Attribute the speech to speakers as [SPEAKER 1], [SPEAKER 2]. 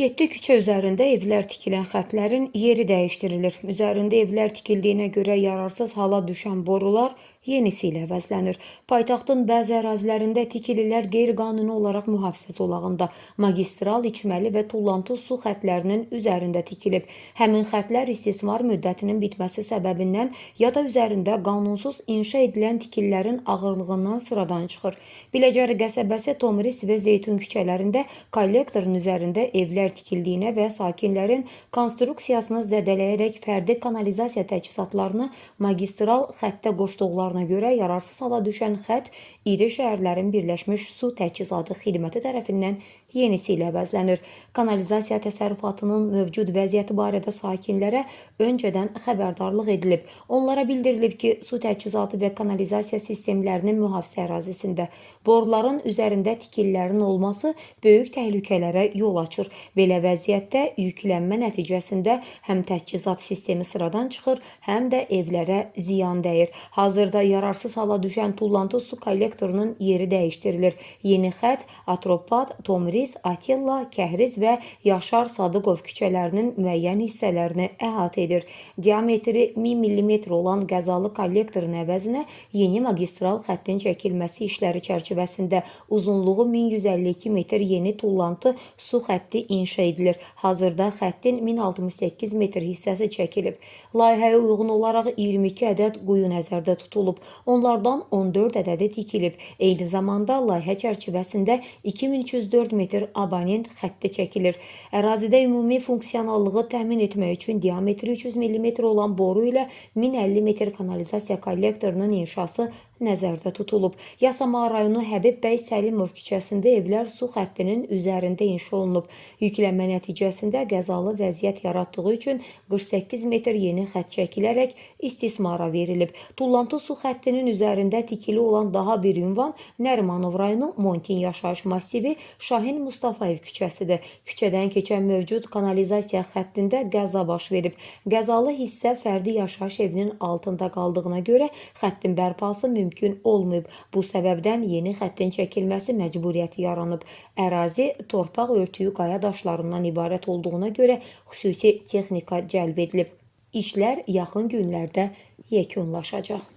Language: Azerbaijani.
[SPEAKER 1] 7 küçə üzərində evlər tikilən xətlərin yeri dəyişdirilir. Üzərində evlər tikildiyinə görə yararsız hala düşən borular yenisi ilə əvəzlənir. Paytaxtın bəzi ərazilərində tikililər qeyri-qanuni olaraq mühafizə zolağında, magistral, içməli və tullantı su xətlərinin üzərində tikilib. Həmin xətlər istismar müddətinin bitməsi səbəbindən ya da üzərində qanunsuz inşa edilən tikililərin ağırlığından sıradan çıxır. Biləcəri qəsəbəsi, Tomris və Zeytun küçələrində kollektorun üzərində evlər tikildiyinə və sakinlərin konstruksiyasını zədələyərək fərdi kanalizasiya təchizatlarını magistral xəttə qoşduqlarına görə yararsız hala düşən xətt iri şəhərlərin Birləşmiş Su Təchizatı Xidməti tərəfindən yenisi ilə əvəzlənir. Kanalizasiya təsərrüfatının mövcud vəziyyəti barədə sakinlərə öncədən xəbərdarlıq edilib. Onlara bildirilib ki, su təchizatı və kanalizasiya sistemlərinin mühafizə ərazisində boruların üzərində tikililərin olması böyük təhlükələrə yol açır. Belə vəziyyətdə yüklənmə nəticəsində həm təchizat sistemi sıradan çıxır, həm də evlərə ziyan dəyir. Hazırda yararsız hala düşən tullantı su kollektorunun yeri dəyişdirilir. Yeni xətt Atropat, Tomris, Atilla, Kəhriz və Yaşar Sadıqov küçələrinin müəyyən hissələrini əhatə edir. Diametri 1000 mm olan qəzalı kollektorun əvəzinə yeni magistral xəttin çəkilməsi işləri çərçivəsində uzunluğu 1152 metr yeni tullantı su xətti inşa edilir. Hazırda xəttin 1068 metr hissəsi çəkilib. Layihəyə uyğun olaraq 22 ədəd quyu nəzərdə tutulub. Onlardan 14 ədədi tikilib. Eyni zamanda layihə çərçivəsində 2304 metr abonent xətti çəkilir. Ərazidə ümumi funksionallığı təmin etmək üçün diametri 300 mm olan boru ilə 1050 metr kanalizasiya kollektorunun inşası nəzərdə tutulub. Yasamal rayonu Həbib bəy Səlimov küçəsində evlər su xəttinin üzərində inşa olunub. Yüklənmə nəticəsində qəzalı vəziyyət yaratdığı üçün 48 metr yeni xətt çəkilərək istismara verilib. Tullantı su xəttinin üzərində tikili olan daha bir ünvan Nərimanov rayonu Montin yaşayış massivi Şahin Mustafayev küçəsidir. Küçədən keçən mövcud kanalizasiya xəttində qəza baş verib. Qəzalı hissə fərdi yaşayış evinin altında qaldığına görə xəttin bərpası mümkün olmayıb. Bu səbəbdən yeni xəttin çəkilməsi məcburiyyəti yaranıb. Ərazi torpaq örtüyü qaya daşlarından ibarət olduğuna görə xüsusi texnika cəlb edilib. İşlər yaxın günlərdə yekunlaşacaq.